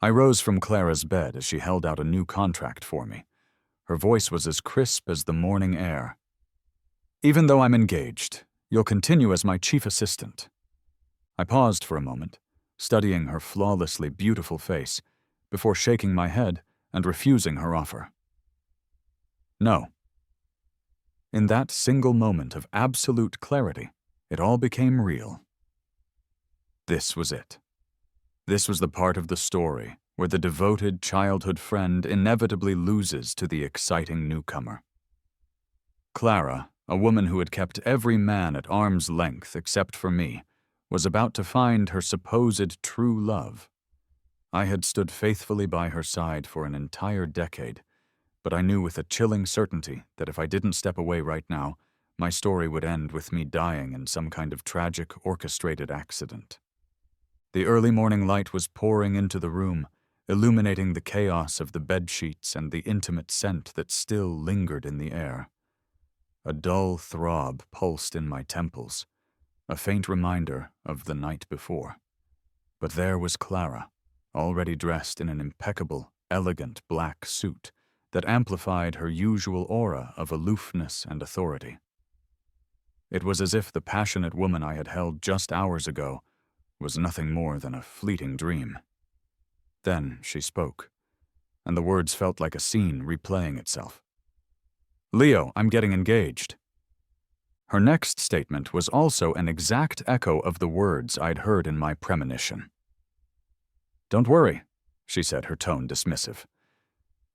I rose from Clara's bed as she held out a new contract for me. Her voice was as crisp as the morning air. "Even though I'm engaged, you'll continue as my chief assistant." I paused for a moment, studying her flawlessly beautiful face, before shaking my head and refusing her offer. No. In that single moment of absolute clarity, it all became real. This was it. This was the part of the story where the devoted childhood friend inevitably loses to the exciting newcomer. Clara, a woman who had kept every man at arm's length except for me, was about to find her supposed true love. I had stood faithfully by her side for an entire decade, but I knew with a chilling certainty that if I didn't step away right now, my story would end with me dying in some kind of tragic, orchestrated accident. The early morning light was pouring into the room, illuminating the chaos of the bedsheets and the intimate scent that still lingered in the air. A dull throb pulsed in my temples, a faint reminder of the night before. But there was Clara, already dressed in an impeccable, elegant black suit that amplified her usual aura of aloofness and authority. It was as if the passionate woman I had held just hours ago was nothing more than a fleeting dream. Then she spoke, and the words felt like a scene replaying itself. "Leo, I'm getting engaged." Her next statement was also an exact echo of the words I'd heard in my premonition. "Don't worry," she said, her tone dismissive.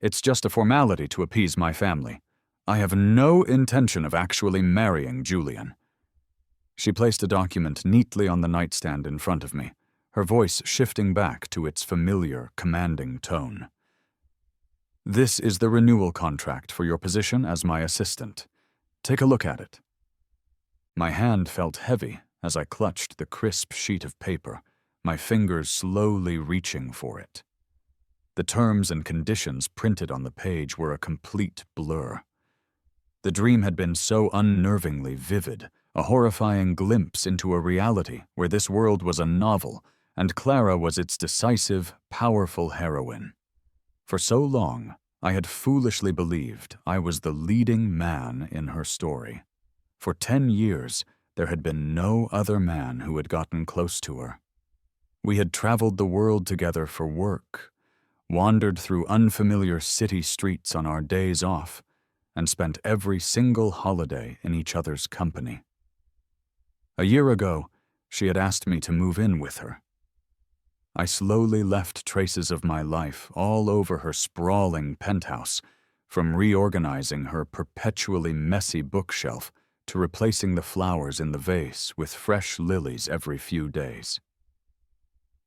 "It's just a formality to appease my family. I have no intention of actually marrying Julian." She placed a document neatly on the nightstand in front of me, her voice shifting back to its familiar, commanding tone. "This is the renewal contract for your position as my assistant. Take a look at it." My hand felt heavy as I clutched the crisp sheet of paper, my fingers slowly reaching for it. The terms and conditions printed on the page were a complete blur. The dream had been so unnervingly vivid, a horrifying glimpse into a reality where this world was a novel and Clara was its decisive, powerful heroine. For so long, I had foolishly believed I was the leading man in her story. For 10 years, there had been no other man who had gotten close to her. We had traveled the world together for work, wandered through unfamiliar city streets on our days off, and spent every single holiday in each other's company. A year ago, she had asked me to move in with her. I slowly left traces of my life all over her sprawling penthouse, from reorganizing her perpetually messy bookshelf to replacing the flowers in the vase with fresh lilies every few days.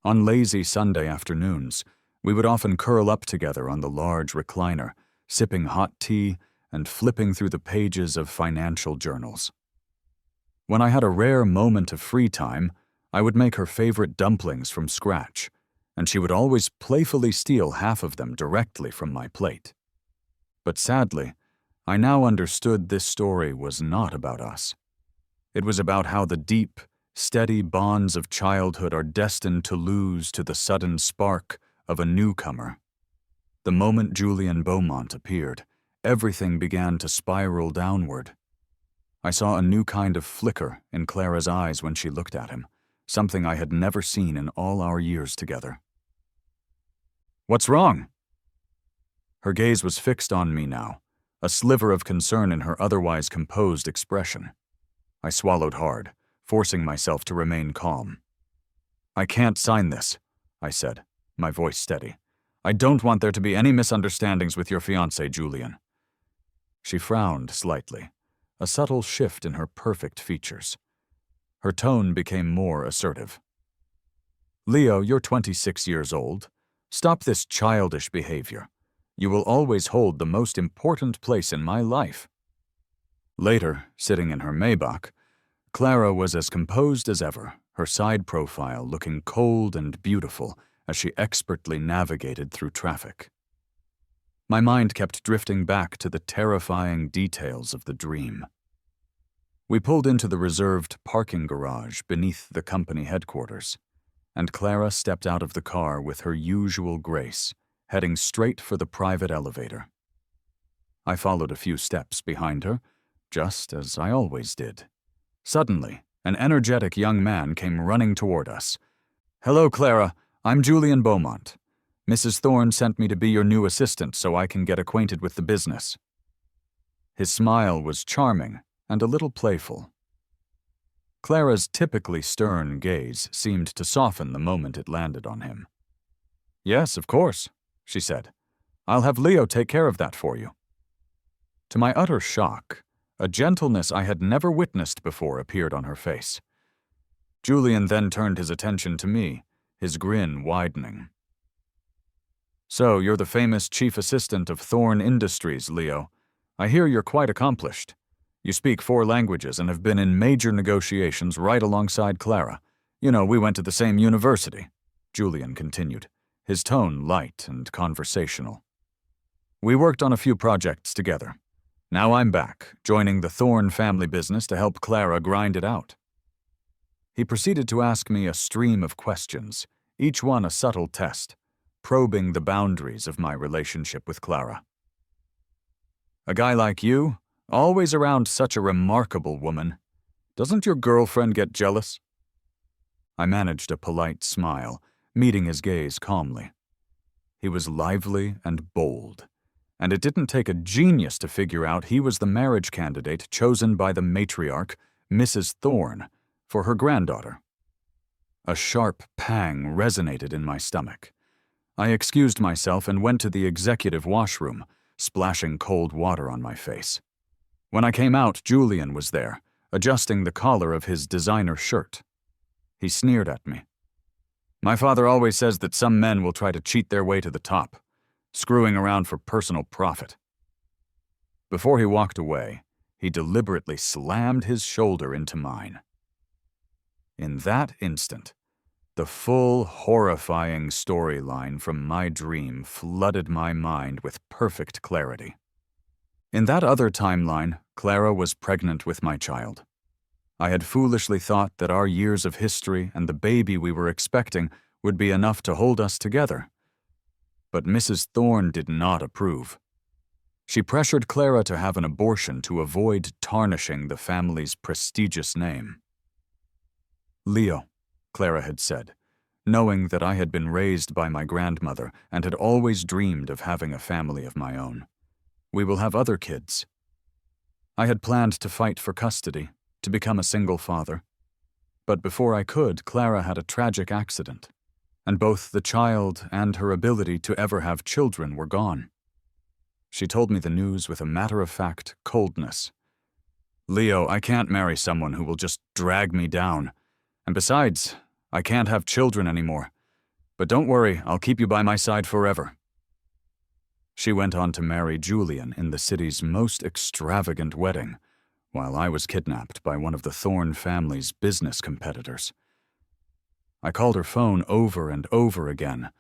On lazy Sunday afternoons, we would often curl up together on the large recliner, sipping hot tea and flipping through the pages of financial journals. When I had a rare moment of free time, I would make her favorite dumplings from scratch, and she would always playfully steal half of them directly from my plate. But sadly, I now understood this story was not about us. It was about how the deep, steady bonds of childhood are destined to lose to the sudden spark of a newcomer. The moment Julian Beaumont appeared, everything began to spiral downward. I saw a new kind of flicker in Clara's eyes when she looked at him, something I had never seen in all our years together. "What's wrong?" Her gaze was fixed on me now, a sliver of concern in her otherwise composed expression. I swallowed hard, forcing myself to remain calm. "I can't sign this," I said, my voice steady. "I don't want there to be any misunderstandings with your fiancé, Julian." She frowned slightly, a subtle shift in her perfect features. Her tone became more assertive. "Leo, you're 26 years old. Stop this childish behavior. You will always hold the most important place in my life." Later, sitting in her Maybach, Clara was as composed as ever, her side profile looking cold and beautiful as she expertly navigated through traffic. My mind kept drifting back to the terrifying details of the dream. We pulled into the reserved parking garage beneath the company headquarters. and Clara stepped out of the car with her usual grace, heading straight for the private elevator. I followed a few steps behind her, just as I always did. Suddenly, an energetic young man came running toward us. "Hello, Clara. I'm Julian Beaumont. Mrs. Thorne sent me to be your new assistant so I can get acquainted with the business." His smile was charming and a little playful. Clara's typically stern gaze seemed to soften the moment it landed on him. "Yes, of course," she said. "I'll have Leo take care of that for you." To my utter shock, a gentleness I had never witnessed before appeared on her face. Julian then turned his attention to me, his grin widening. "So, you're the famous chief assistant of Thorne Industries, Leo. I hear you're quite accomplished. You speak 4 languages and have been in major negotiations right alongside Clara. You know, we went to the same university," Julian continued, his tone light and conversational. "We worked on a few projects together. Now I'm back, joining the Thorne family business to help Clara grind it out." He proceeded to ask me a stream of questions, each one a subtle test, probing the boundaries of my relationship with Clara. "A guy like you, always around such a remarkable woman. Doesn't your girlfriend get jealous?" I managed a polite smile, meeting his gaze calmly. He was lively and bold, and it didn't take a genius to figure out he was the marriage candidate chosen by the matriarch, Mrs. Thorne, for her granddaughter. A sharp pang resonated in my stomach. I excused myself and went to the executive washroom, splashing cold water on my face. When I came out, Julian was there, adjusting the collar of his designer shirt. He sneered at me. "My father always says that some men will try to cheat their way to the top, screwing around for personal profit." Before he walked away, he deliberately slammed his shoulder into mine. In that instant, the full, horrifying storyline from my dream flooded my mind with perfect clarity. In that other timeline, Clara was pregnant with my child. I had foolishly thought that our years of history and the baby we were expecting would be enough to hold us together. But Mrs. Thorne did not approve. She pressured Clara to have an abortion to avoid tarnishing the family's prestigious name. "Leo," Clara had said, knowing that I had been raised by my grandmother and had always dreamed of having a family of my own. "We will have other kids." I had planned to fight for custody, to become a single father. But before I could, Clara had a tragic accident, and both the child and her ability to ever have children were gone. She told me the news with a matter-of-fact coldness. "Leo, I can't marry someone who will just drag me down. And besides, I can't have children anymore. But don't worry, I'll keep you by my side forever." She went on to marry Julian in the city's most extravagant wedding, while I was kidnapped by one of the Thorne family's business competitors. I called her phone over and over again,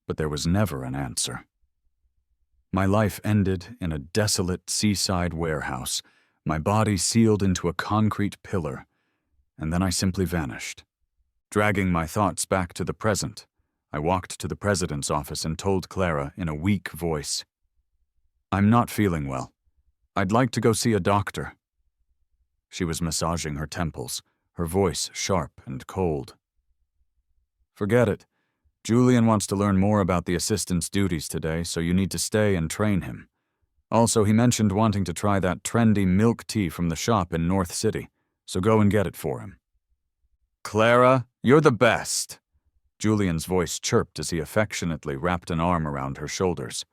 but there was never an answer. My life ended in a desolate seaside warehouse, my body sealed into a concrete pillar, and then I simply vanished. Dragging my thoughts back to the present, I walked to the president's office and told Clara in a weak voice, "I'm not feeling well. I'd like to go see a doctor." She was massaging her temples, her voice sharp and cold. "Forget it. Julian wants to learn more about the assistant's duties today, so you need to stay and train him. Also, he mentioned wanting to try that trendy milk tea from the shop in North City, so go and get it for him." "Clara, you're the best," Julian's voice chirped as he affectionately wrapped an arm around her shoulders.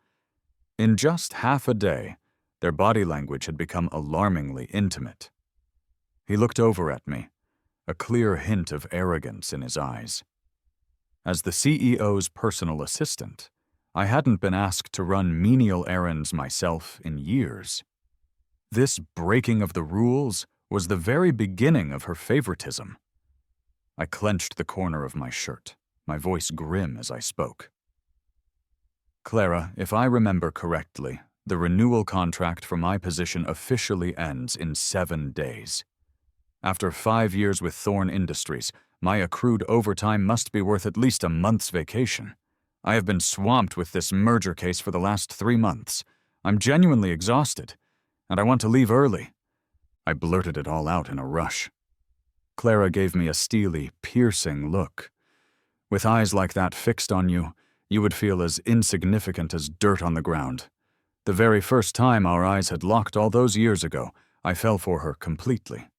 In just half a day, their body language had become alarmingly intimate. He looked over at me, a clear hint of arrogance in his eyes. As the CEO's personal assistant, I hadn't been asked to run menial errands myself in years. This breaking of the rules was the very beginning of her favoritism. I clenched the corner of my shirt, my voice grim as I spoke. "Clara, if I remember correctly, the renewal contract for my position officially ends in 7 days. After 5 years with Thorne Industries, My accrued overtime must be worth at least a month's vacation. I have been swamped with this merger case for the last 3 months. I'm genuinely exhausted, and I want to leave early. I blurted it all out in a rush. Clara gave me a steely, piercing look. With eyes like that fixed on you, you would feel as insignificant as dirt on the ground. The very first time our eyes had locked all those years ago, I fell for her completely.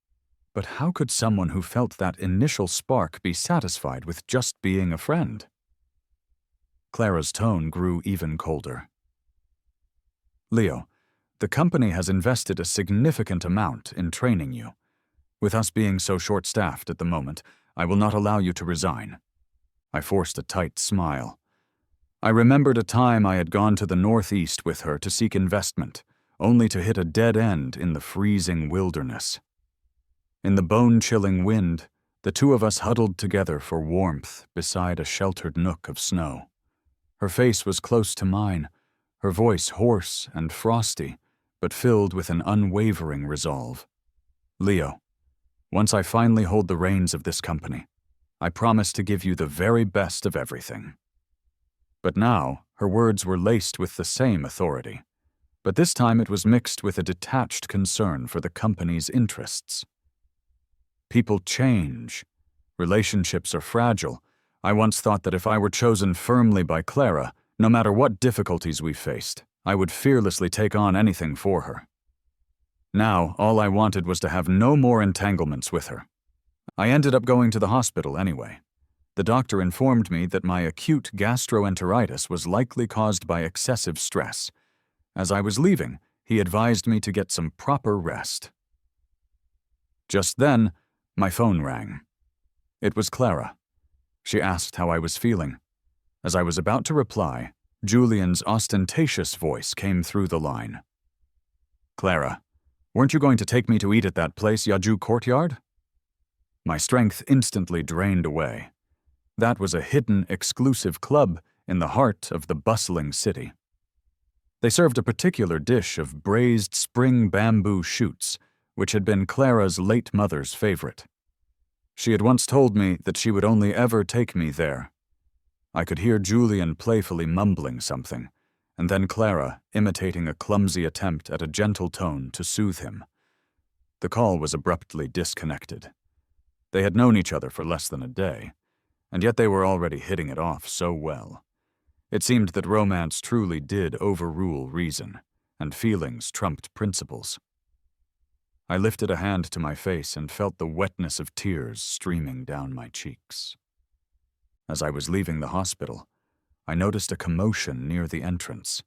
But how could someone who felt that initial spark be satisfied with just being a friend? Clara's tone grew even colder. Leo, the company has invested a significant amount in training you. With us being so short-staffed at the moment, I will not allow you to resign. I forced a tight smile. I remembered a time I had gone to the Northeast with her to seek investment, only to hit a dead end in the freezing wilderness. In the bone-chilling wind, the two of us huddled together for warmth beside a sheltered nook of snow. Her face was close to mine, her voice hoarse and frosty, but filled with an unwavering resolve. Leo, once I finally hold the reins of this company, I promise to give you the very best of everything. But now, her words were laced with the same authority, but this time it was mixed with a detached concern for the company's interests. People change. Relationships are fragile. I once thought that if I were chosen firmly by Clara, no matter what difficulties we faced, I would fearlessly take on anything for her. Now, all I wanted was to have no more entanglements with her. I ended up going to the hospital anyway. The doctor informed me that my acute gastroenteritis was likely caused by excessive stress. As I was leaving, he advised me to get some proper rest. Just then, my phone rang. It was Clara. She asked how I was feeling. As I was about to reply, Julian's ostentatious voice came through the line. Clara, weren't you going to take me to eat at that place, Yaju Courtyard? My strength instantly drained away. That was a hidden, exclusive club in the heart of the bustling city. They served a particular dish of braised spring bamboo shoots, which had been Clara's late mother's favorite. She had once told me that she would only ever take me there. I could hear Julian playfully mumbling something, and then Clara imitating a clumsy attempt at a gentle tone to soothe him. The call was abruptly disconnected. They had known each other for less than a day, and yet they were already hitting it off so well. It seemed that romance truly did overrule reason, and feelings trumped principles. I lifted a hand to my face and felt the wetness of tears streaming down my cheeks. As I was leaving the hospital, I noticed a commotion near the entrance.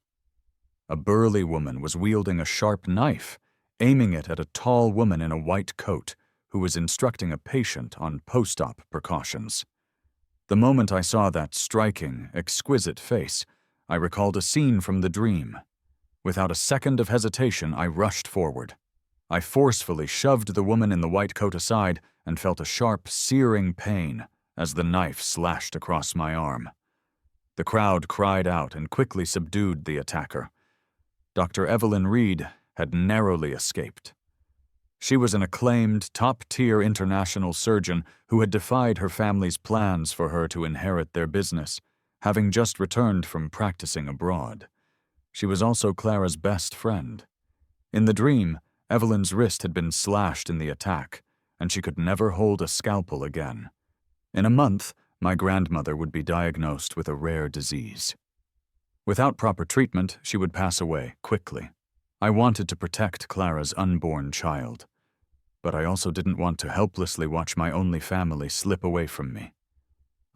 A burly woman was wielding a sharp knife, aiming it at a tall woman in a white coat who was instructing a patient on post-op precautions. The moment I saw that striking, exquisite face, I recalled a scene from the dream. Without a second of hesitation, I rushed forward. I forcefully shoved the woman in the white coat aside and felt a sharp, searing pain as the knife slashed across my arm. The crowd cried out and quickly subdued the attacker. Dr. Evelyn Reed had narrowly escaped. She was an acclaimed, top-tier international surgeon who had defied her family's plans for her to inherit their business, having just returned from practicing abroad. She was also Clara's best friend. In the dream, Evelyn's wrist had been slashed in the attack, and she could never hold a scalpel again. In a month, my grandmother would be diagnosed with a rare disease. Without proper treatment, she would pass away quickly. I wanted to protect Clara's unborn child, but I also didn't want to helplessly watch my only family slip away from me.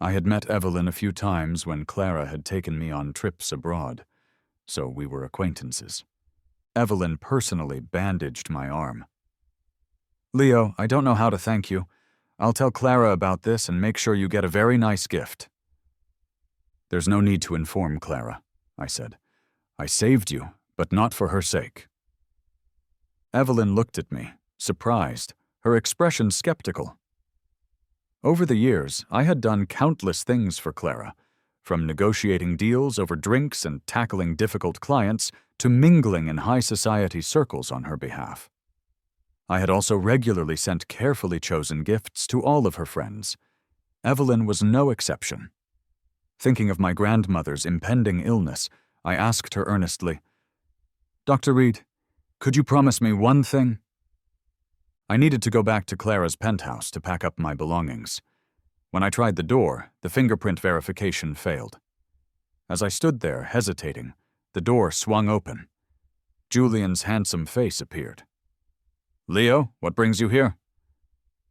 I had met Evelyn a few times when Clara had taken me on trips abroad, so we were acquaintances. Evelyn personally bandaged my arm. Leo, I don't know how to thank you. I'll tell Clara about this and make sure you get a very nice gift. There's no need to inform Clara, I said. I saved you, but not for her sake. Evelyn looked at me, surprised, her expression skeptical. Over the years, I had done countless things for Clara, from negotiating deals over drinks and tackling difficult clients to mingling in high society circles on her behalf. I had also regularly sent carefully chosen gifts to all of her friends, Evelyn was no exception. Thinking of my grandmother's impending illness, I asked her earnestly, "Dr. Reed, could you promise me one thing?" I needed to go back to Clara's penthouse to pack up my belongings. When I tried the door, the fingerprint verification failed. As I stood there, hesitating, the door swung open. Julian's handsome face appeared. "Leo, what brings you here?"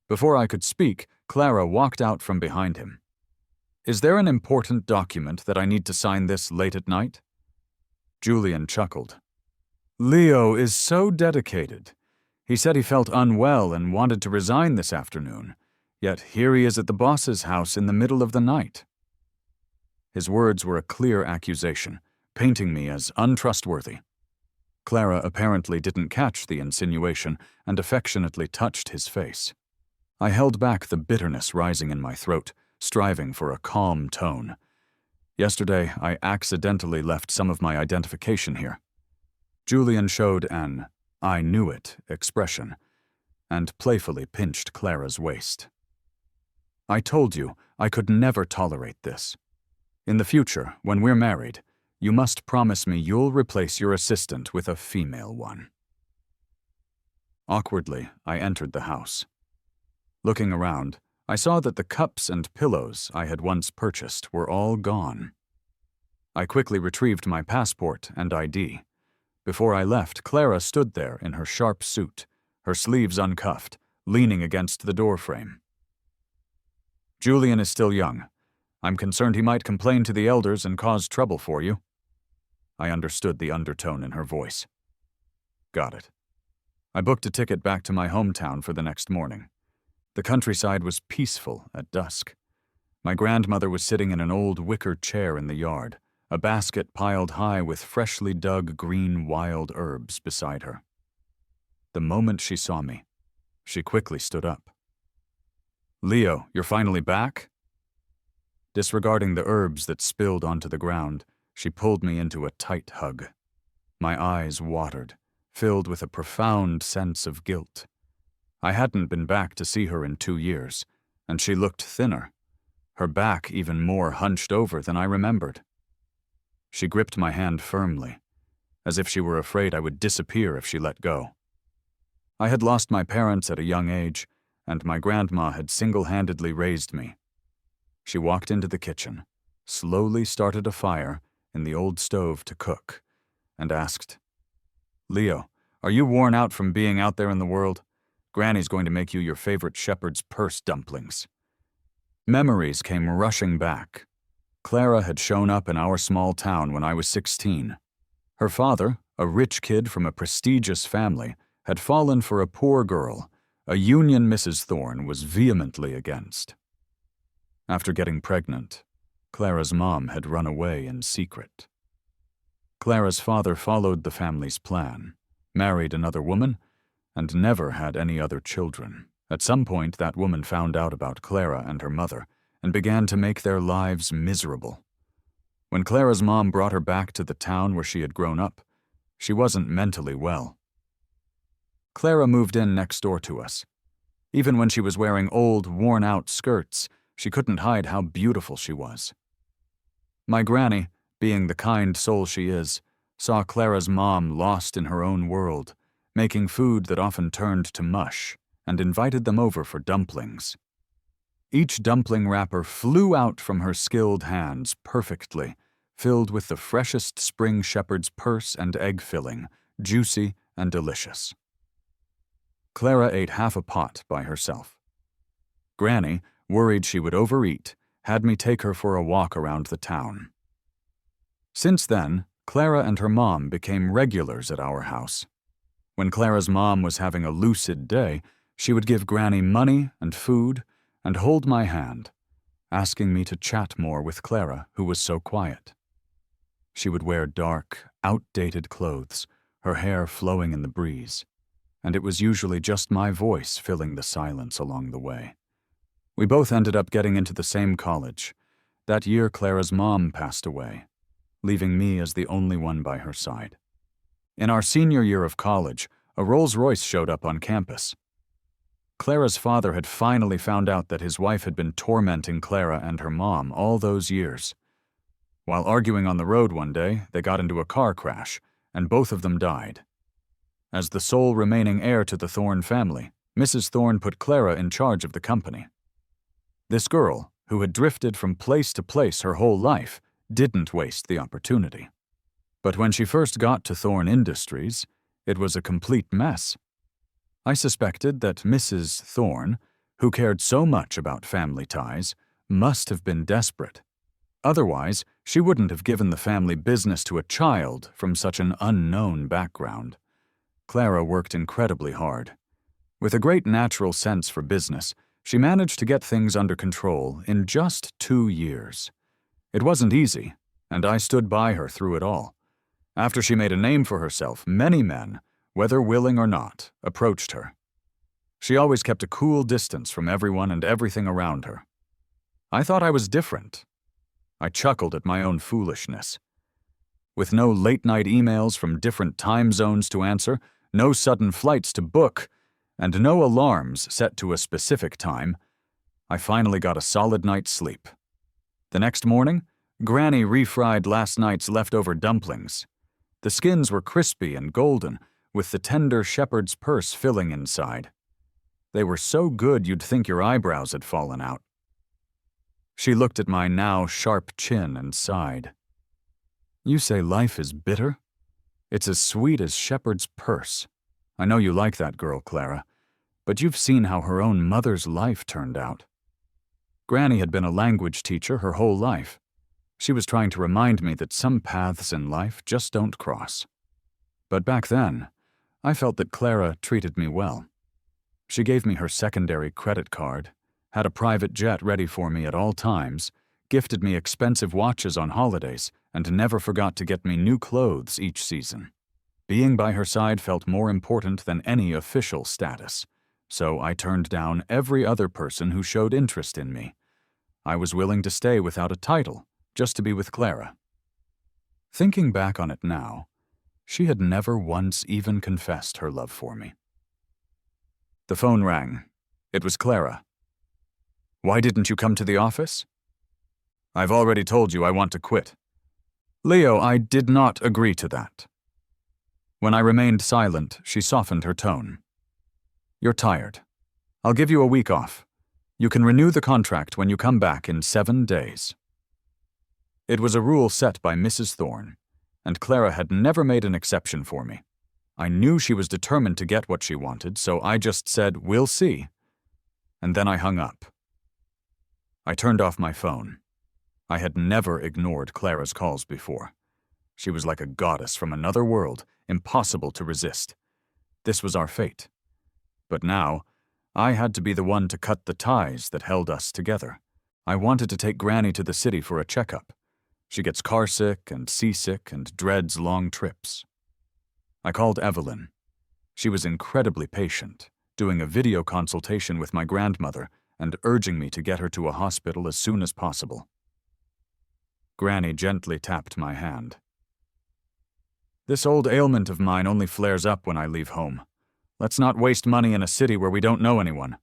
Before I could speak, Clara walked out from behind him. "Is there an important document that I need to sign this late at night?" Julian chuckled. "Leo is so dedicated. He said he felt unwell and wanted to resign this afternoon, yet here he is at the boss's house in the middle of the night." His words were a clear accusation, painting me as untrustworthy. Clara apparently didn't catch the insinuation and affectionately touched his face. I held back the bitterness rising in my throat, striving for a calm tone. Yesterday, I accidentally left some of my identification here. Julian showed an "I knew it" expression, and playfully pinched Clara's waist. "I told you I could never tolerate this. In the future, when we're married, you must promise me you'll replace your assistant with a female one." Awkwardly, I entered the house. Looking around, I saw that the cups and pillows I had once purchased were all gone. I quickly retrieved my passport and ID. Before I left, Clara stood there in her sharp suit, her sleeves uncuffed, leaning against the doorframe. "Julian is still young. I'm concerned he might complain to the elders and cause trouble for you." I understood the undertone in her voice. "Got it." I booked a ticket back to my hometown for the next morning. The countryside was peaceful at dusk. My grandmother was sitting in an old wicker chair in the yard, a basket piled high with freshly dug green wild herbs beside her. The moment she saw me, she quickly stood up. "Leo, you're finally back?" Disregarding the herbs that spilled onto the ground, she pulled me into a tight hug. My eyes watered, filled with a profound sense of guilt. I hadn't been back to see her in 2 years, and she looked thinner, her back even more hunched over than I remembered. She gripped my hand firmly, as if she were afraid I would disappear if she let go. I had lost my parents at a young age, and my grandma had single-handedly raised me. She walked into the kitchen, slowly started a fire in the old stove to cook, and asked, "Leo, are you worn out from being out there in the world? Granny's going to make you your favorite shepherd's purse dumplings." Memories came rushing back. Clara had shown up in our small town when I was 16. Her father, a rich kid from a prestigious family, had fallen for a poor girl, a union Mrs. Thorne was vehemently against. After getting pregnant, Clara's mom had run away in secret. Clara's father followed the family's plan, married another woman, and never had any other children. At some point, that woman found out about Clara and her mother and began to make their lives miserable. When Clara's mom brought her back to the town where she had grown up, she wasn't mentally well. Clara moved in next door to us. Even when she was wearing old, worn-out skirts, she couldn't hide how beautiful she was. My granny, being the kind soul she is, saw Clara's mom lost in her own world, making food that often turned to mush, and invited them over for dumplings. Each dumpling wrapper flew out from her skilled hands perfectly, filled with the freshest spring shepherd's purse and egg filling, juicy and delicious. Clara ate half a pot by herself. Granny, worried she would overeat, had me take her for a walk around the town. Since then, Clara and her mom became regulars at our house. When Clara's mom was having a lucid day, she would give Granny money and food and hold my hand, asking me to chat more with Clara, who was so quiet. She would wear dark, outdated clothes, her hair flowing in the breeze, and it was usually just my voice filling the silence along the way. We both ended up getting into the same college. That year, Clara's mom passed away, leaving me as the only one by her side. In our senior year of college, a Rolls-Royce showed up on campus. Clara's father had finally found out that his wife had been tormenting Clara and her mom all those years. While arguing on the road one day, they got into a car crash, and both of them died. As the sole remaining heir to the Thorne family, Mrs. Thorne put Clara in charge of the company. This girl, who had drifted from place to place her whole life, didn't waste the opportunity. But when she first got to Thorne Industries, it was a complete mess. I suspected that Mrs. Thorne, who cared so much about family ties, must have been desperate. Otherwise, she wouldn't have given the family business to a child from such an unknown background. Clara worked incredibly hard. With a great natural sense for business, she managed to get things under control in just 2 years. It wasn't easy, and I stood by her through it all. After she made a name for herself, many men, whether willing or not, approached her. She always kept a cool distance from everyone and everything around her. I thought I was different. I chuckled at my own foolishness. With no late-night emails from different time zones to answer, no sudden flights to book, and no alarms set to a specific time, I finally got a solid night's sleep. The next morning, Granny refried last night's leftover dumplings. The skins were crispy and golden, with the tender shepherd's purse filling inside. They were so good you'd think your eyebrows had fallen out. She looked at my now sharp chin and sighed. "You say life is bitter? It's as sweet as shepherd's purse. I know you like that girl, Clara, but you've seen how her own mother's life turned out." Granny had been a language teacher her whole life. She was trying to remind me that some paths in life just don't cross. But back then, I felt that Clara treated me well. She gave me her secondary credit card, had a private jet ready for me at all times, gifted me expensive watches on holidays, and never forgot to get me new clothes each season. Being by her side felt more important than any official status, so I turned down every other person who showed interest in me. I was willing to stay without a title, just to be with Clara. Thinking back on it now, she had never once even confessed her love for me. The phone rang. It was Clara. "Why didn't you come to the office?" "I've already told you I want to quit." "Leo, I did not agree to that." When I remained silent, she softened her tone. "You're tired. I'll give you a week off. You can renew the contract when you come back in 7 days." It was a rule set by Mrs. Thorne, and Clara had never made an exception for me. I knew she was determined to get what she wanted, so I just said, "We'll see." And then I hung up. I turned off my phone. I had never ignored Clara's calls before. She was like a goddess from another world, impossible to resist. This was our fate. But now, I had to be the one to cut the ties that held us together. I wanted to take Granny to the city for a checkup. She gets carsick and seasick and dreads long trips. I called Evelyn. She was incredibly patient, doing a video consultation with my grandmother and urging me to get her to a hospital as soon as possible. Granny gently tapped my hand. "This old ailment of mine only flares up when I leave home. Let's not waste money in a city where we don't know anyone."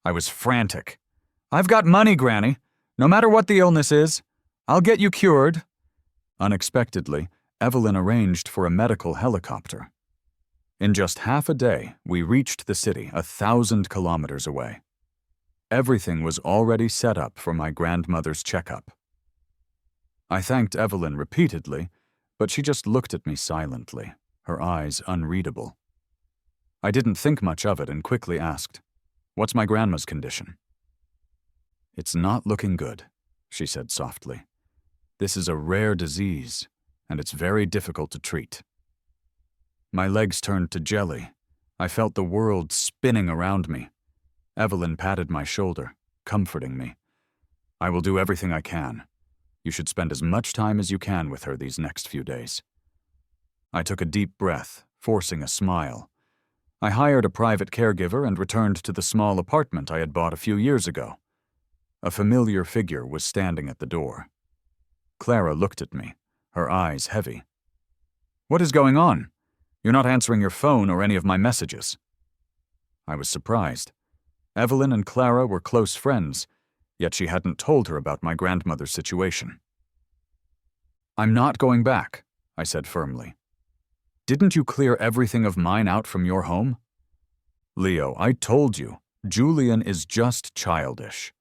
I was frantic. "I've got money, Granny. No matter what the illness is, I'll get you cured." Unexpectedly, Evelyn arranged for a medical helicopter. In just half a day, we reached the city 1,000 kilometers away. Everything was already set up for my grandmother's checkup. I thanked Evelyn repeatedly, but she just looked at me silently, her eyes unreadable. I didn't think much of it and quickly asked, "What's my grandma's condition?" "It's not looking good," she said softly. "This is a rare disease, and it's very difficult to treat." My legs turned to jelly. I felt the world spinning around me. Evelyn patted my shoulder, comforting me. "I will do everything I can. You should spend as much time as you can with her these next few days." I took a deep breath, forcing a smile. I hired a private caregiver and returned to the small apartment I had bought a few years ago. A familiar figure was standing at the door. Clara looked at me, her eyes heavy. "What is going on? You're not answering your phone or any of my messages." I was surprised. Evelyn and Clara were close friends, yet she hadn't told her about my grandmother's situation. "I'm not going back," I said firmly. "Didn't you clear everything of mine out from your home?" "Leo, I told you, Julian is just childish.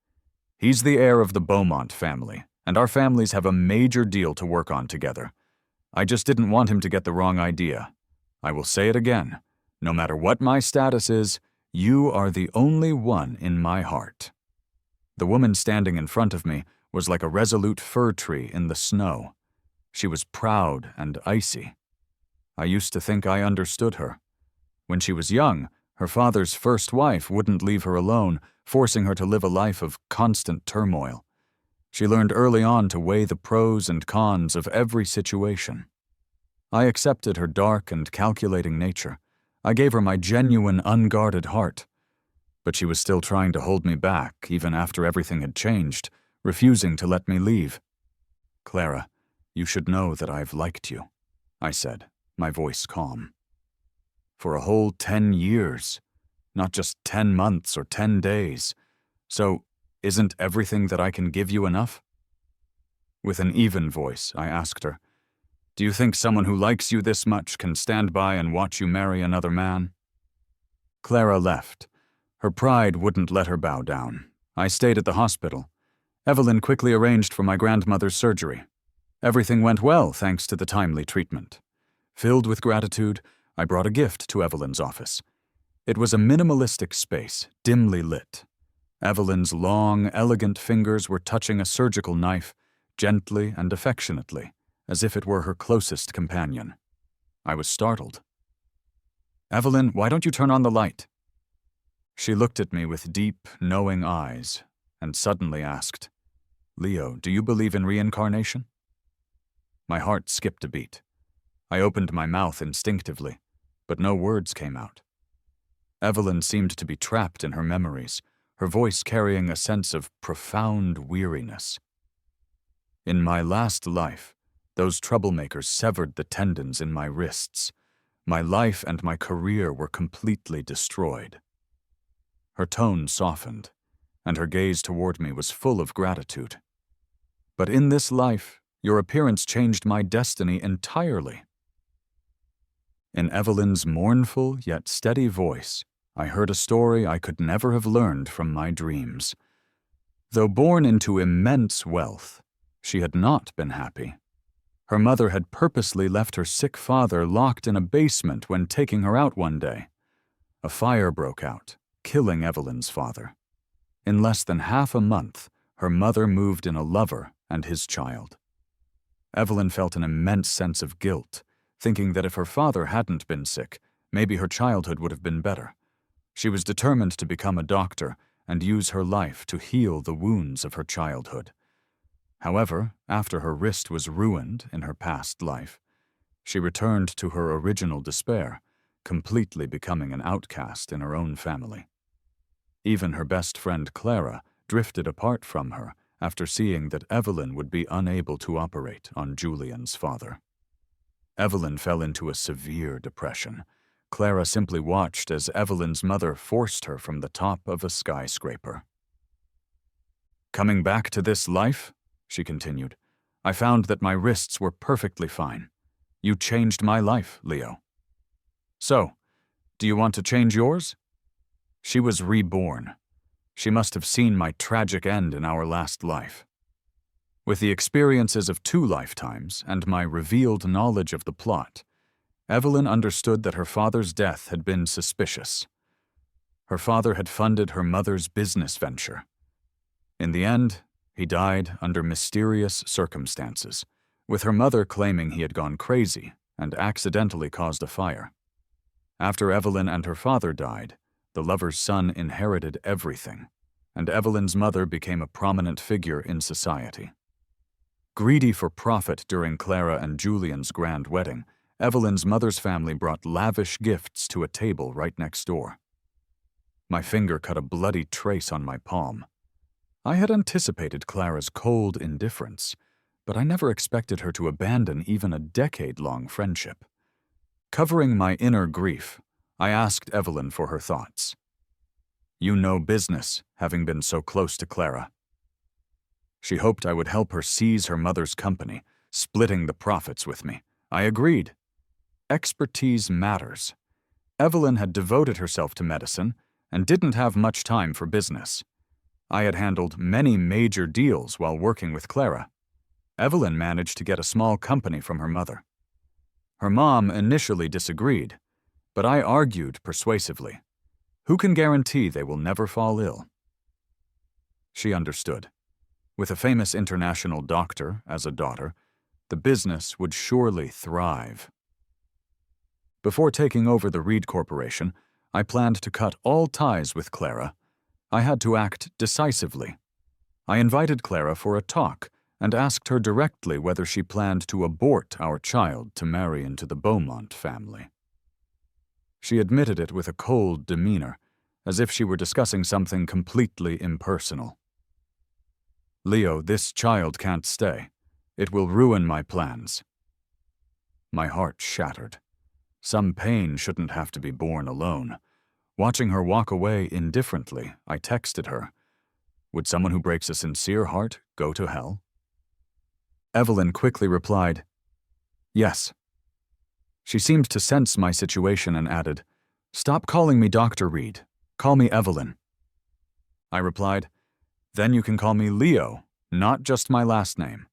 He's the heir of the Beaumont family, and our families have a major deal to work on together. I just didn't want him to get the wrong idea. I will say it again. No matter what my status is, you are the only one in my heart." The woman standing in front of me was like a resolute fir tree in the snow. She was proud and icy. I used to think I understood her. When she was young, her father's first wife wouldn't leave her alone, forcing her to live a life of constant turmoil. She learned early on to weigh the pros and cons of every situation. I accepted her dark and calculating nature. I gave her my genuine, unguarded heart. But she was still trying to hold me back, even after everything had changed, refusing to let me leave. "Clara, you should know that I've liked you," I said, my voice calm. "For a whole 10 years, not just 10 months or 10 days. So, isn't everything that I can give you enough?" With an even voice, I asked her, "Do you think someone who likes you this much can stand by and watch you marry another man?" Clara left. Her pride wouldn't let her bow down. I stayed at the hospital. Evelyn quickly arranged for my grandmother's surgery. Everything went well thanks to the timely treatment. Filled with gratitude, I brought a gift to Evelyn's office. It was a minimalistic space, dimly lit. Evelyn's long, elegant fingers were touching a surgical knife, gently and affectionately, as if it were her closest companion. I was startled. "Evelyn, why don't you turn on the light?" She looked at me with deep, knowing eyes, and suddenly asked, "Leo, do you believe in reincarnation?" My heart skipped a beat. I opened my mouth instinctively, but no words came out. Evelyn seemed to be trapped in her memories, her voice carrying a sense of profound weariness. "In my last life, those troublemakers severed the tendons in my wrists. My life and my career were completely destroyed." Her tone softened, and her gaze toward me was full of gratitude. "But in this life, your appearance changed my destiny entirely." In Evelyn's mournful yet steady voice, I heard a story I could never have learned from my dreams. Though born into immense wealth, she had not been happy. Her mother had purposely left her sick father locked in a basement when taking her out one day. A fire broke out, killing Evelyn's father. In less than half a month, her mother moved in a lover and his child. Evelyn felt an immense sense of guilt, thinking that if her father hadn't been sick, maybe her childhood would have been better. She was determined to become a doctor and use her life to heal the wounds of her childhood. However, after her wrist was ruined in her past life, she returned to her original despair, completely becoming an outcast in her own family. Even her best friend Clara drifted apart from her after seeing that Evelyn would be unable to operate on Julian's father. Evelyn fell into a severe depression. Clara simply watched as Evelyn's mother forced her from the top of a skyscraper. "Coming back to this life," she continued, "I found that my wrists were perfectly fine. You changed my life, Leo. So, do you want to change yours?" She was reborn. She must have seen my tragic end in our last life. With the experiences of 2 lifetimes and my revealed knowledge of the plot, Evelyn understood that her father's death had been suspicious. Her father had funded her mother's business venture. In the end, he died under mysterious circumstances, with her mother claiming he had gone crazy and accidentally caused a fire. After Evelyn and her father died, the lover's son inherited everything, and Evelyn's mother became a prominent figure in society. Greedy for profit during Clara and Julian's grand wedding, Evelyn's mother's family brought lavish gifts to a table right next door. My finger cut a bloody trace on my palm. I had anticipated Clara's cold indifference, but I never expected her to abandon even a decade-long friendship. Covering my inner grief, I asked Evelyn for her thoughts. You know business, having been so close to Clara. She hoped I would help her seize her mother's company, splitting the profits with me. I agreed. Expertise matters. Evelyn had devoted herself to medicine and didn't have much time for business. I had handled many major deals while working with Clara. Evelyn managed to get a small company from her mother. Her mom initially disagreed, but I argued persuasively. Who can guarantee they will never fall ill? She understood. With a famous international doctor as a daughter, the business would surely thrive. Before taking over the Reed Corporation, I planned to cut all ties with Clara. I had to act decisively. I invited Clara for a talk and asked her directly whether she planned to abort our child to marry into the Beaumont family. She admitted it with a cold demeanor, as if she were discussing something completely impersonal. Leo, this child can't stay. It will ruin my plans. My heart shattered. Some pain shouldn't have to be borne alone. Watching her walk away indifferently, I texted her. Would someone who breaks a sincere heart go to hell? Evelyn quickly replied, yes. She seemed to sense my situation and added, stop calling me Dr. Reed. Call me Evelyn. I replied, then you can call me Leo, not just my last name.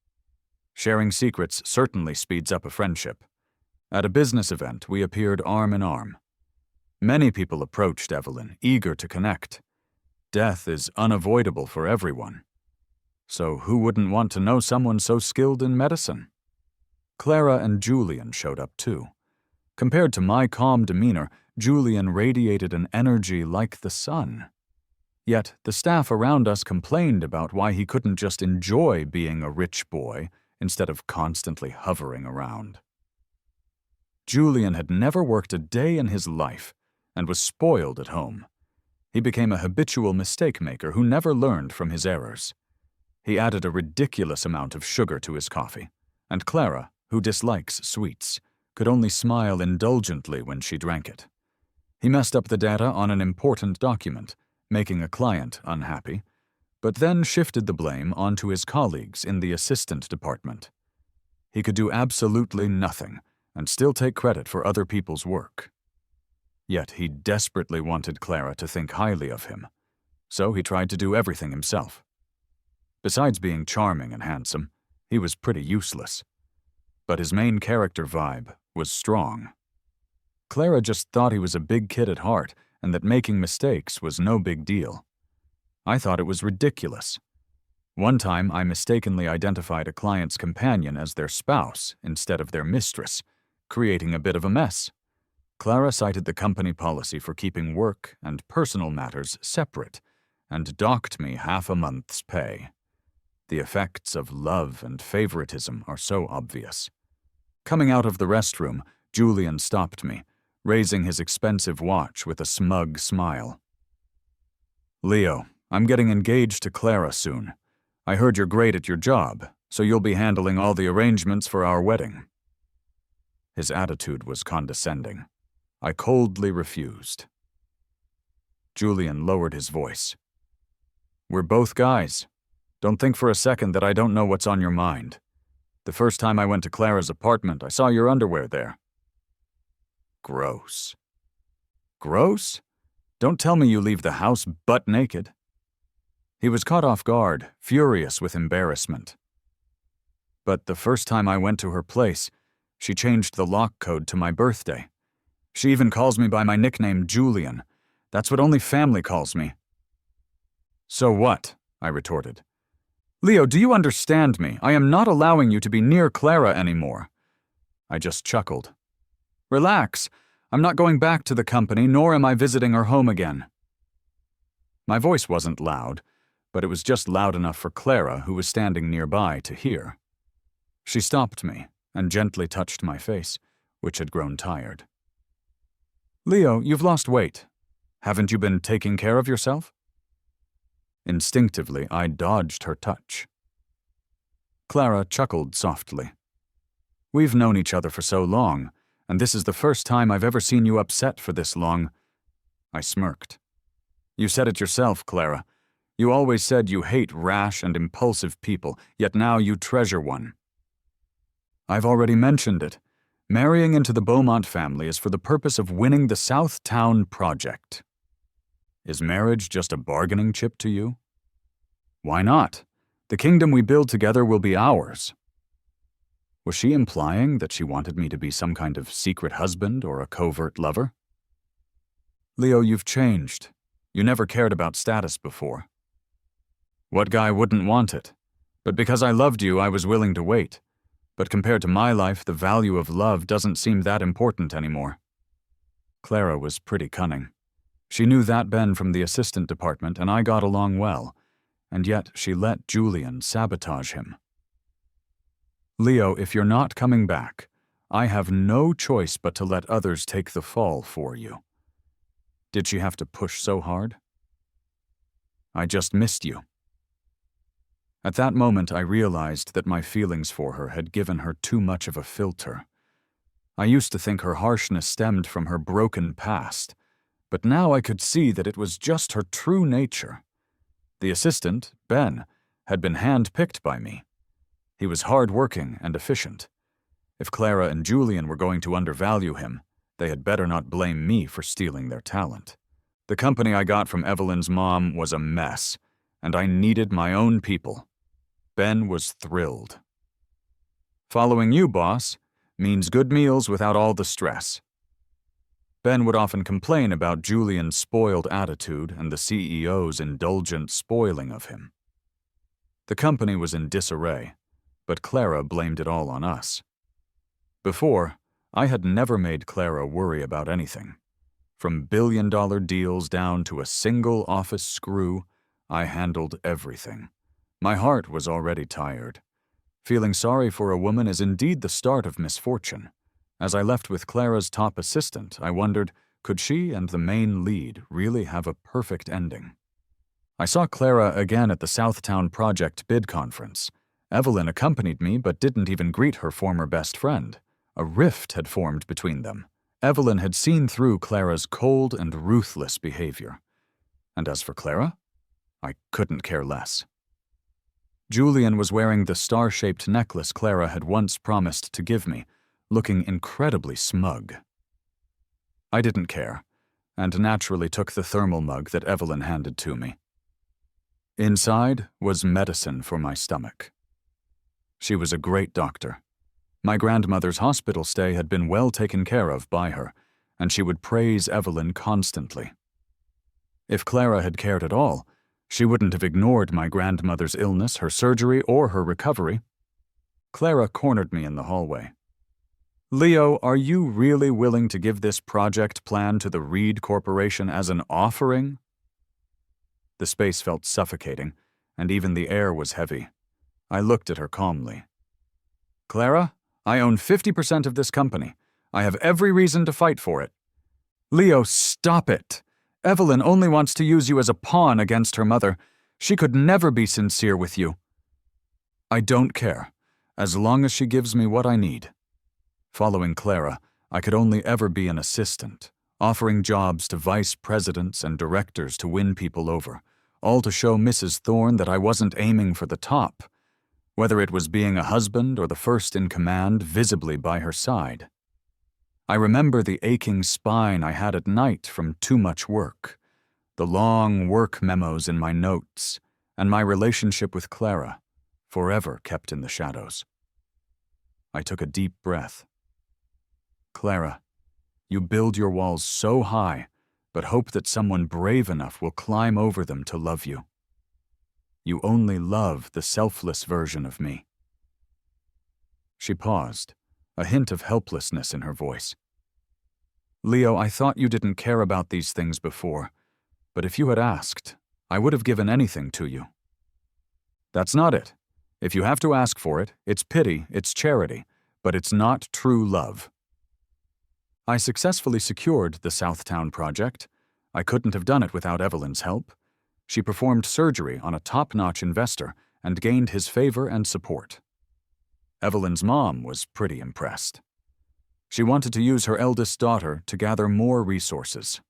Sharing secrets certainly speeds up a friendship. At a business event, we appeared arm in arm. Many people approached Evelyn, eager to connect. Death is unavoidable for everyone. So who wouldn't want to know someone so skilled in medicine? Clara and Julian showed up too. Compared to my calm demeanor, Julian radiated an energy like the sun. Yet the staff around us complained about why he couldn't just enjoy being a rich boy instead of constantly hovering around. Julian had never worked a day in his life and was spoiled at home. He became a habitual mistake-maker who never learned from his errors. He added a ridiculous amount of sugar to his coffee, and Clara, who dislikes sweets, could only smile indulgently when she drank it. He messed up the data on an important document, making a client unhappy, but then shifted the blame onto his colleagues in the assistant department. He could do absolutely nothing and still take credit for other people's work. Yet he desperately wanted Clara to think highly of him, so he tried to do everything himself. Besides being charming and handsome, he was pretty useless. But his main character vibe was strong. Clara just thought he was a big kid at heart and that making mistakes was no big deal. I thought it was ridiculous. One time, I mistakenly identified a client's companion as their spouse instead of their mistress, creating a bit of a mess. Clara cited the company policy for keeping work and personal matters separate and docked me half a month's pay. The effects of love and favoritism are so obvious. Coming out of the restroom, Julian stopped me, raising his expensive watch with a smug smile. Leo, I'm getting engaged to Clara soon. I heard you're great at your job, so you'll be handling all the arrangements for our wedding. His attitude was condescending. I coldly refused. Julian lowered his voice. We're both guys. Don't think for a second that I don't know what's on your mind. The first time I went to Clara's apartment, I saw your underwear there. Gross. Gross? Don't tell me you leave the house butt naked. He was caught off guard, furious with embarrassment. But the first time I went to her place, she changed the lock code to my birthday. She even calls me by my nickname Julian. That's what only family calls me. So what? I retorted. Leo, do you understand me? I am not allowing you to be near Clara anymore. I just chuckled. Relax. I'm not going back to the company, nor am I visiting her home again. My voice wasn't loud, but it was just loud enough for Clara, who was standing nearby, to hear. She stopped me and gently touched my face, which had grown tired. Leo, you've lost weight. Haven't you been taking care of yourself? Instinctively, I dodged her touch. Clara chuckled softly. We've known each other for so long, and this is the first time I've ever seen you upset for this long. I smirked. You said it yourself, Clara. You always said you hate rash and impulsive people, yet now you treasure one. I've already mentioned it. Marrying into the Beaumont family is for the purpose of winning the Southtown project. Is marriage just a bargaining chip to you? Why not? The kingdom we build together will be ours. Was she implying that she wanted me to be some kind of secret husband or a covert lover? Leo, you've changed. You never cared about status before. What guy wouldn't want it? But because I loved you, I was willing to wait. But compared to my life, the value of love doesn't seem that important anymore. Clara was pretty cunning. She knew that Ben from the assistant department, and I got along well, and yet she let Julian sabotage him. Leo, if you're not coming back, I have no choice but to let others take the fall for you. Did she have to push so hard? I just missed you. At that moment, I realized that my feelings for her had given her too much of a filter. I used to think her harshness stemmed from her broken past, but now I could see that it was just her true nature. The assistant, Ben, had been hand-picked by me. He was hard-working and efficient. If Clara and Julian were going to undervalue him, they had better not blame me for stealing their talent. The company I got from Evelyn's mom was a mess, and I needed my own people. Ben was thrilled. Following you, boss, means good meals without all the stress. Ben would often complain about Julian's spoiled attitude and the CEO's indulgent spoiling of him. The company was in disarray, but Clara blamed it all on us. Before, I had never made Clara worry about anything. From billion-dollar deals down to a single office screw, I handled everything. My heart was already tired. Feeling sorry for a woman is indeed the start of misfortune. As I left with Clara's top assistant, I wondered, could she and the main lead really have a perfect ending? I saw Clara again at the Southtown Project bid conference. Evelyn accompanied me but didn't even greet her former best friend. A rift had formed between them. Evelyn had seen through Clara's cold and ruthless behavior. And as for Clara, I couldn't care less. Julian was wearing the star-shaped necklace Clara had once promised to give me, looking incredibly smug. I didn't care, and naturally took the thermal mug that Evelyn handed to me. Inside was medicine for my stomach. She was a great doctor. My grandmother's hospital stay had been well taken care of by her, and she would praise Evelyn constantly. If Clara had cared at all, she wouldn't have ignored my grandmother's illness, her surgery, or her recovery. Clara cornered me in the hallway. Leo, are you really willing to give this project plan to the Reed Corporation as an offering? The space felt suffocating, and even the air was heavy. I looked at her calmly. Clara, I own 50% of this company. I have every reason to fight for it. Leo, stop it. Evelyn only wants to use you as a pawn against her mother. She could never be sincere with you. I don't care, as long as she gives me what I need. Following Clara, I could only ever be an assistant, offering jobs to vice presidents and directors to win people over, all to show Mrs. Thorne that I wasn't aiming for the top, whether it was being a husband or the first in command visibly by her side. I remember the aching spine I had at night from too much work, the long work memos in my notes, and my relationship with Clara, forever kept in the shadows. I took a deep breath. Clara, you build your walls so high, but hope that someone brave enough will climb over them to love you. You only love the selfless version of me. She paused, a hint of helplessness in her voice. Leo, I thought you didn't care about these things before, but if you had asked, I would have given anything to you. That's not it. If you have to ask for it, it's pity, it's charity, but it's not true love. I successfully secured the Southtown project. I couldn't have done it without Evelyn's help. She performed surgery on a top-notch investor and gained his favor and support. Evelyn's mom was pretty impressed. She wanted to use her eldest daughter to gather more resources.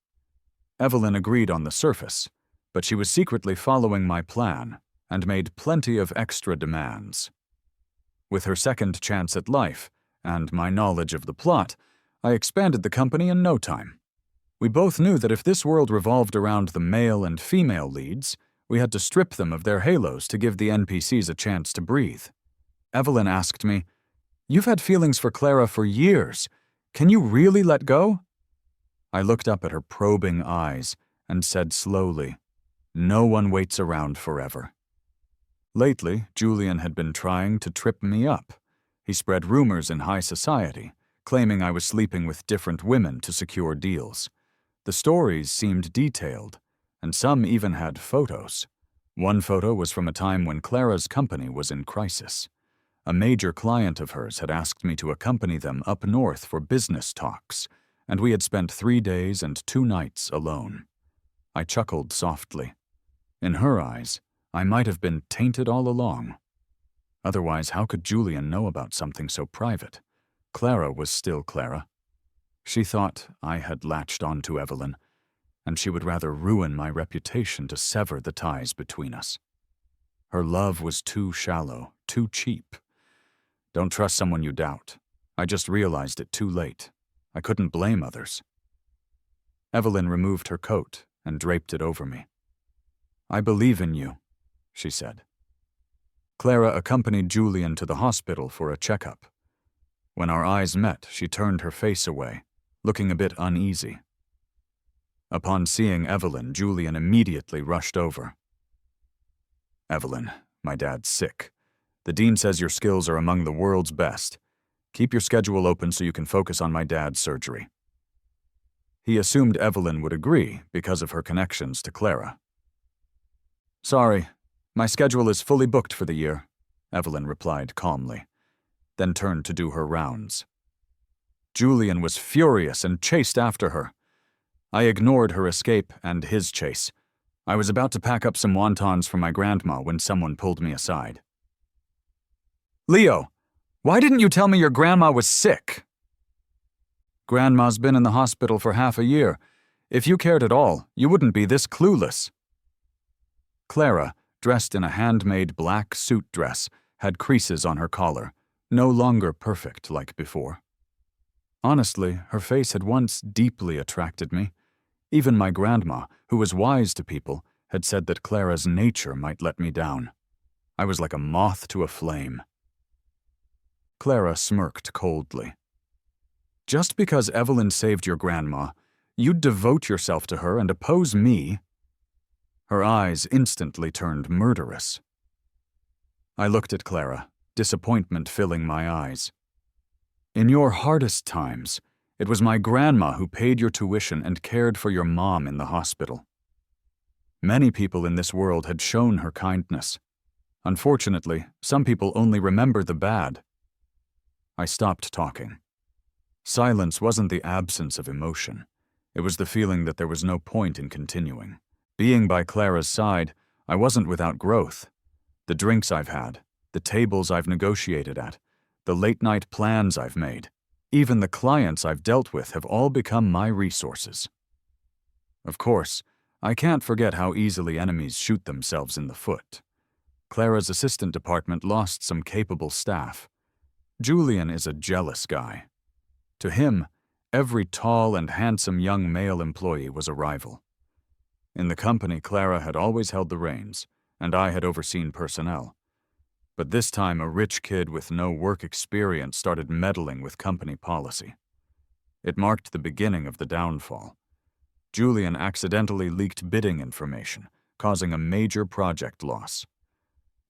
Evelyn agreed on the surface, but she was secretly following my plan and made plenty of extra demands. With her second chance at life and my knowledge of the plot, I expanded the company in no time. We both knew that if this world revolved around the male and female leads, we had to strip them of their halos to give the NPCs a chance to breathe. Evelyn asked me, "You've had feelings for Clara for years. Can you really let go?" I looked up at her probing eyes and said slowly, "No one waits around forever." Lately, Julian had been trying to trip me up. He spread rumors in high society, claiming I was sleeping with different women to secure deals. The stories seemed detailed, and some even had photos. One photo was from a time when Clara's company was in crisis. A major client of hers had asked me to accompany them up north for business talks, and we had spent 3 days and 2 nights alone. I chuckled softly. In her eyes, I might have been tainted all along. Otherwise, how could Julian know about something so private? Clara was still Clara. She thought I had latched on to Evelyn, and she would rather ruin my reputation to sever the ties between us. Her love was too shallow, too cheap. Don't trust someone you doubt. I just realized it too late. I couldn't blame others. Evelyn removed her coat and draped it over me. "I believe in you," she said. Clara accompanied Julian to the hospital for a checkup. When our eyes met, she turned her face away, looking a bit uneasy. Upon seeing Evelyn, Julian immediately rushed over. "Evelyn, my dad's sick. The dean says your skills are among the world's best. Keep your schedule open so you can focus on my dad's surgery." He assumed Evelyn would agree because of her connections to Clara. "Sorry, my schedule is fully booked for the year," Evelyn replied calmly, then turned to do her rounds. Julian was furious and chased after her. I ignored her escape and his chase. I was about to pack up some wontons for my grandma when someone pulled me aside. "Leo, why didn't you tell me your grandma was sick?" "Grandma's been in the hospital for half a year. If you cared at all, you wouldn't be this clueless." Clara, dressed in a handmade black suit dress, had creases on her collar, no longer perfect like before. Honestly, her face had once deeply attracted me. Even my grandma, who was wise to people, had said that Clara's nature might let me down. I was like a moth to a flame. Clara smirked coldly. "Just because Evelyn saved your grandma, you'd devote yourself to her and oppose me?" Her eyes instantly turned murderous. I looked at Clara, disappointment filling my eyes. "In your hardest times, it was my grandma who paid your tuition and cared for your mom in the hospital. Many people in this world had shown her kindness. Unfortunately, some people only remember the bad." I stopped talking. Silence wasn't the absence of emotion. It was the feeling that there was no point in continuing. Being by Clara's side, I wasn't without growth. The drinks I've had, the tables I've negotiated at, the late-night plans I've made, even the clients I've dealt with have all become my resources. Of course, I can't forget how easily enemies shoot themselves in the foot. Clara's assistant department lost some capable staff. Julian is a jealous guy. To him, every tall and handsome young male employee was a rival. In the company, Clara had always held the reins, and I had overseen personnel. But this time, a rich kid with no work experience started meddling with company policy. It marked the beginning of the downfall. Julian accidentally leaked bidding information, causing a major project loss.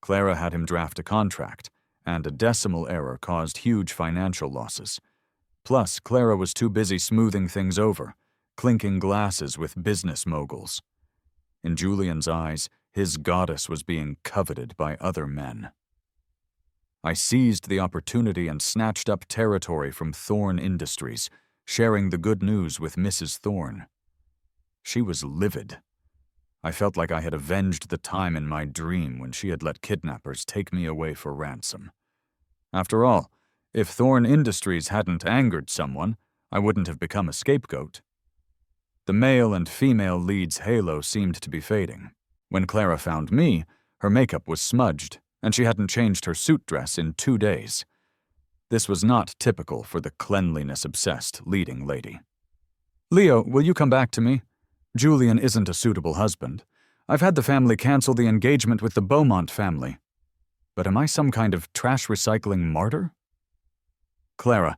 Clara had him draft a contract, and a decimal error caused huge financial losses. Plus, Clara was too busy smoothing things over, clinking glasses with business moguls. In Julian's eyes, his goddess was being coveted by other men. I seized the opportunity and snatched up territory from Thorne Industries, sharing the good news with Mrs. Thorne. She was livid. I felt like I had avenged the time in my dream when she had let kidnappers take me away for ransom. After all, if Thorne Industries hadn't angered someone, I wouldn't have become a scapegoat. The male and female lead's halo seemed to be fading. When Clara found me, her makeup was smudged, and she hadn't changed her suit dress in 2 days. This was not typical for the cleanliness-obsessed leading lady. "Leo, will you come back to me? Julian isn't a suitable husband. I've had the family cancel the engagement with the Beaumont family. But am I some kind of trash recycling martyr?" "Clara,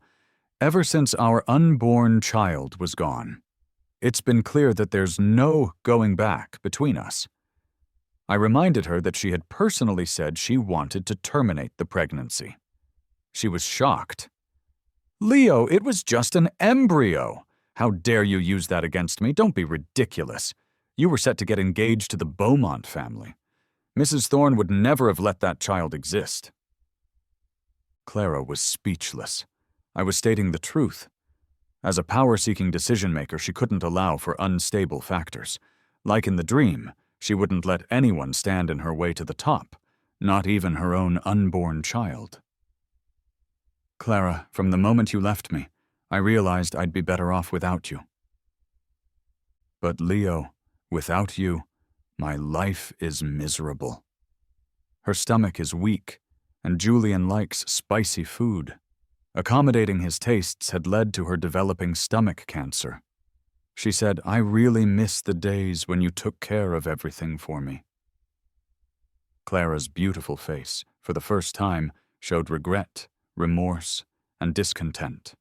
ever since our unborn child was gone, it's been clear that there's no going back between us." I reminded her that she had personally said she wanted to terminate the pregnancy. She was shocked. "Leo, it was just an embryo. How dare you use that against me? Don't be ridiculous. You were set to get engaged to the Beaumont family. Mrs. Thorne would never have let that child exist." Clara was speechless. I was stating the truth. As a power-seeking decision-maker, she couldn't allow for unstable factors. Like in the dream, she wouldn't let anyone stand in her way to the top, not even her own unborn child. "Clara, from the moment you left me, I realized I'd be better off without you." "But Leo, without you, my life is miserable." Her stomach is weak, and Julian likes spicy food. Accommodating his tastes had led to her developing stomach cancer. She said, "I really miss the days when you took care of everything for me." Clara's beautiful face, for the first time, showed regret, remorse, and discontent.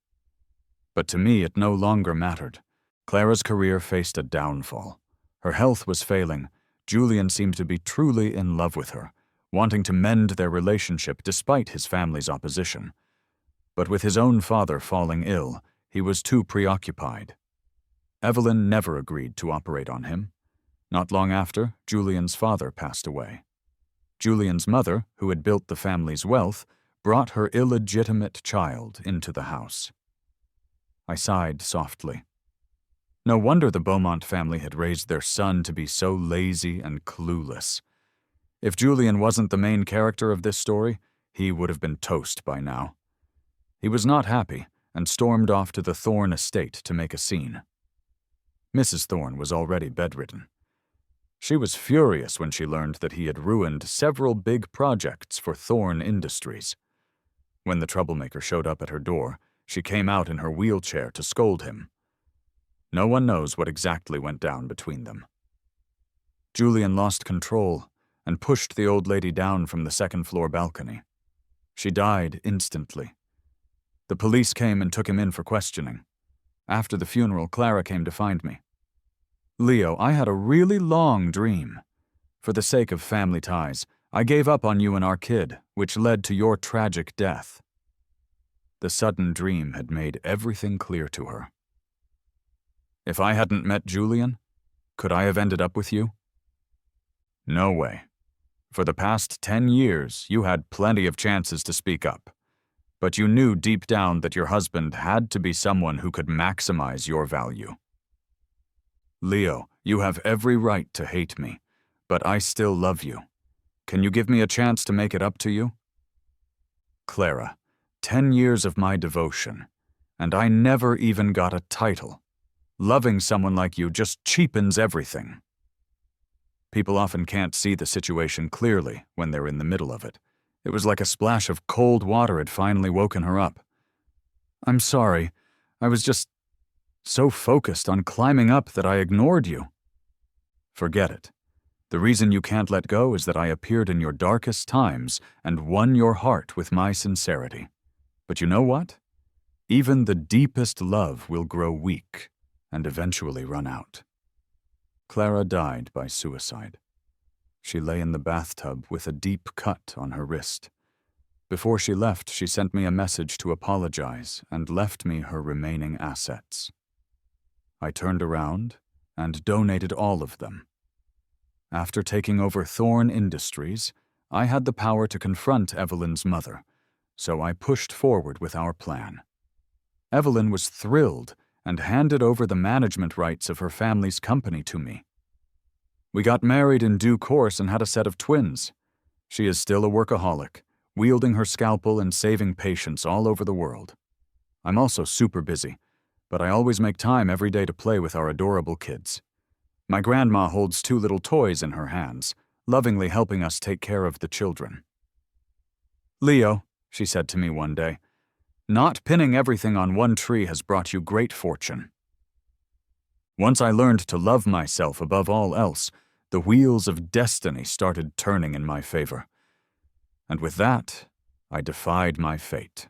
But to me it no longer mattered. Clara's career faced a downfall. Her health was failing. Julian seemed to be truly in love with her, wanting to mend their relationship despite his family's opposition. But with his own father falling ill, he was too preoccupied. Evelyn never agreed to operate on him. Not long after, Julian's father passed away. Julian's mother, who had built the family's wealth, brought her illegitimate child into the house. I sighed softly. No wonder the Beaumont family had raised their son to be so lazy and clueless. If Julian wasn't the main character of this story, he would have been toast by now. He was not happy and stormed off to the Thorne estate to make a scene. Mrs. Thorne was already bedridden. She was furious when she learned that he had ruined several big projects for Thorne Industries. When the troublemaker showed up at her door, she came out in her wheelchair to scold him. No one knows what exactly went down between them. Julian lost control and pushed the old lady down from the second-floor balcony. She died instantly. The police came and took him in for questioning. After the funeral, Clara came to find me. "Leo, I had a really long dream. For the sake of family ties, I gave up on you and our kid, which led to your tragic death." The sudden dream had made everything clear to her. "If I hadn't met Julian, could I have ended up with you?" "No way. For the past 10 years, you had plenty of chances to speak up. But you knew deep down that your husband had to be someone who could maximize your value." "Leo, you have every right to hate me, but I still love you. Can you give me a chance to make it up to you?" "Clara, 10 years of my devotion, and I never even got a title. Loving someone like you just cheapens everything." People often can't see the situation clearly when they're in the middle of it. It was like a splash of cold water had finally woken her up. "I'm sorry. I was just so focused on climbing up that I ignored you." "Forget it. The reason you can't let go is that I appeared in your darkest times and won your heart with my sincerity. But you know what? Even the deepest love will grow weak and eventually run out." Clara died by suicide. She lay in the bathtub with a deep cut on her wrist. Before she left, she sent me a message to apologize and left me her remaining assets. I turned around and donated all of them. After taking over Thorne Industries, I had the power to confront Evelyn's mother, so I pushed forward with our plan. Evelyn was thrilled and handed over the management rights of her family's company to me. We got married in due course and had a set of twins. She is still a workaholic, wielding her scalpel and saving patients all over the world. I'm also super busy, but I always make time every day to play with our adorable kids. My grandma holds 2 little toys in her hands, lovingly helping us take care of the children. "Leo," she said to me one day, "not pinning everything on one tree has brought you great fortune." Once I learned to love myself above all else, the wheels of destiny started turning in my favor. And with that, I defied my fate.